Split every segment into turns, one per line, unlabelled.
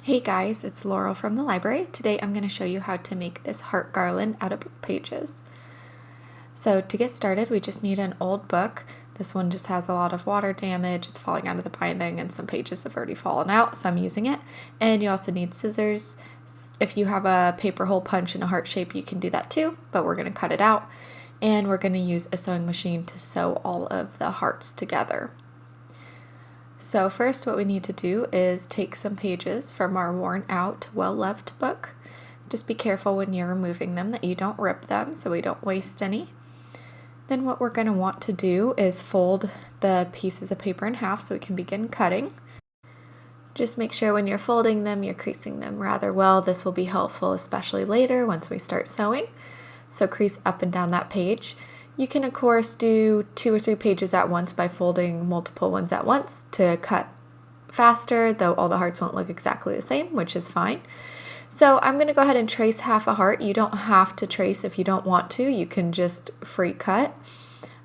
Hey guys, it's Laurel from the library. Today I'm going to show you how to make this heart garland out of pages. So to get started, we just need an old book. This one just has a lot of water damage, it's falling out of the binding, and some pages have already fallen out, so I'm using it. And you also need scissors. If you have a paper hole punch in a heart shape, you can do that too, but we're going to cut it out. And we're going to use a sewing machine to sew all of the hearts together. So first what we need to do is take some pages from our worn out, well-loved book. Just be careful when you're removing them that you don't rip them so we don't waste any. Then what we're going to want to do is fold the pieces of paper in half so we can begin cutting. Just make sure when you're folding them, you're creasing them rather well. This will be helpful especially later once we start sewing. So crease up and down that page. You can, of course, do 2 or 3 pages at once by folding multiple ones at once to cut faster, though all the hearts won't look exactly the same, which is fine. So I'm going to go ahead and trace half a heart. You don't have to trace if you don't want to. You can just free cut.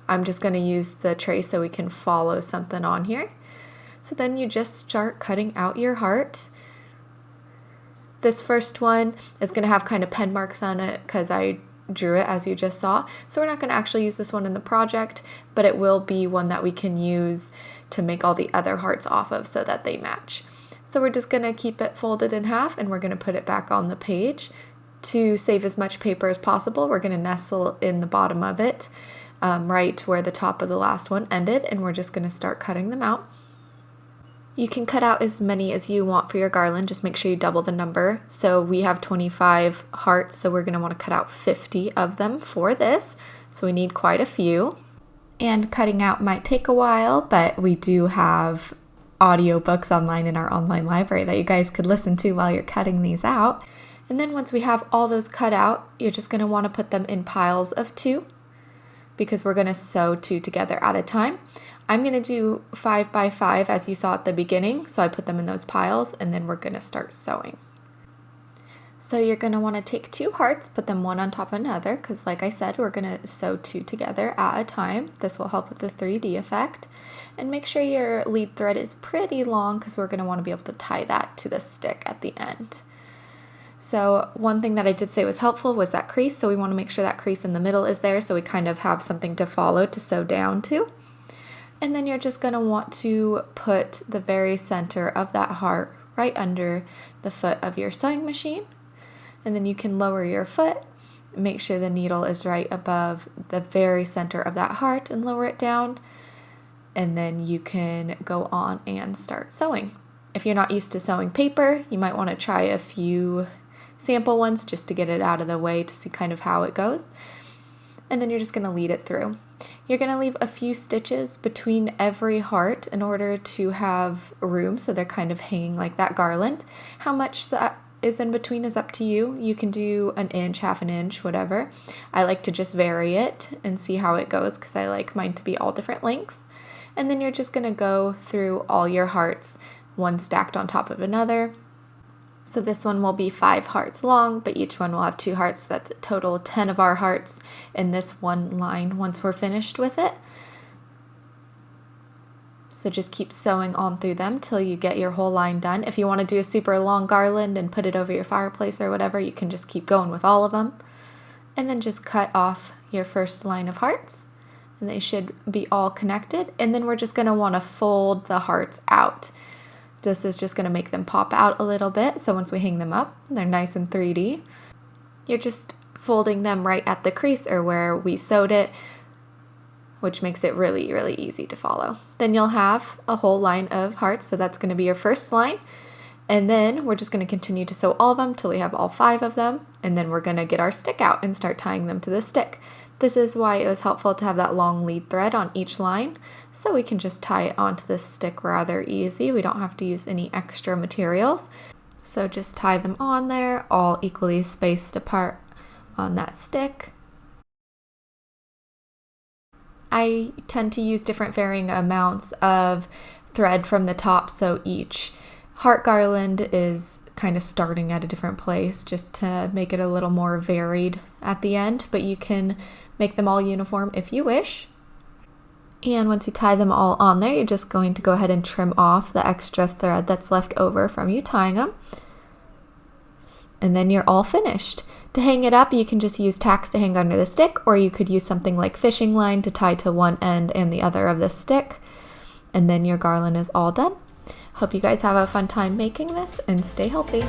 I'm just going to use the trace so we can follow something on here. So then you just start cutting out your heart. This first one is going to have kind of pen marks on it because I drew it, as you just saw. So we're not going to actually use this one in the project, but it will be one that we can use to make all the other hearts off of so that they match. So we're just going to keep it folded in half and we're going to put it back on the page. To save as much paper as possible, we're going to nestle in the bottom of it, right where the top of the last one ended, and we're just going to start cutting them out. You can cut out as many as you want for your garland, just make sure you double the number. So we have 25 hearts, so we're going to want to cut out 50 of them for this. So we need quite a few. And cutting out might take a while, but we do have audiobooks online in our online library that you guys could listen to while you're cutting these out. And then once we have all those cut out, you're just going to want to put them in piles of 2 because we're going to sew 2 together at a time. I'm going to do 5 by 5 as you saw at the beginning, so I put them in those piles and then we're going to start sewing. So you're going to want to take 2 hearts, put them one on top of another because like I said, we're going to sew 2 together at a time. This will help with the 3D effect. And make sure your lead thread is pretty long because we're going to want to be able to tie that to the stick at the end. So one thing that I did say was helpful was that crease, so we want to make sure that crease in the middle is there so we kind of have something to follow to sew down to. And then you're just going to want to put the very center of that heart right under the foot of your sewing machine. And then you can lower your foot, make sure the needle is right above the very center of that heart and lower it down. And then you can go on and start sewing. If you're not used to sewing paper, you might want to try a few sample ones just to get it out of the way to see kind of how it goes. And then you're just going to lead it through. You're going to leave a few stitches between every heart in order to have room so they're kind of hanging like that garland. How much is in between is up to you. You can do an inch, half an inch, whatever. I like to just vary it and see how it goes because I like mine to be all different lengths. And then you're just going to go through all your hearts, one stacked on top of another. So this one will be 5 hearts long, but each one will have 2 hearts. So that's a total of 10 of our hearts in this one line once we're finished with it. So just keep sewing on through them till you get your whole line done. If you want to do a super long garland and put it over your fireplace or whatever, you can just keep going with all of them. And then just cut off your first line of hearts. And they should be all connected. And then we're just going to want to fold the hearts out. This is just going to make them pop out a little bit, so once we hang them up, they're nice and 3D. You're just folding them right at the crease or where we sewed it, which makes it really, really easy to follow. Then you'll have a whole line of hearts, so that's going to be your first line. And then we're just going to continue to sew all of them till we have all 5 of them, and then we're going to get our stick out and start tying them to the stick. This is why it was helpful to have that long lead thread on each line, so we can just tie it onto the stick rather easy. We don't have to use any extra materials. So just tie them on there, all equally spaced apart on that stick. I tend to use different varying amounts of thread from the top, so each heart garland is kind of starting at a different place just to make it a little more varied at the end, but you can make them all uniform if you wish. And once you tie them all on there, you're just going to go ahead and trim off the extra thread that's left over from you tying them. And then you're all finished. To hang it up, you can just use tacks to hang under the stick, or you could use something like fishing line to tie to one end and the other of the stick. And then your garland is all done. Hope you guys have a fun time making this and stay healthy.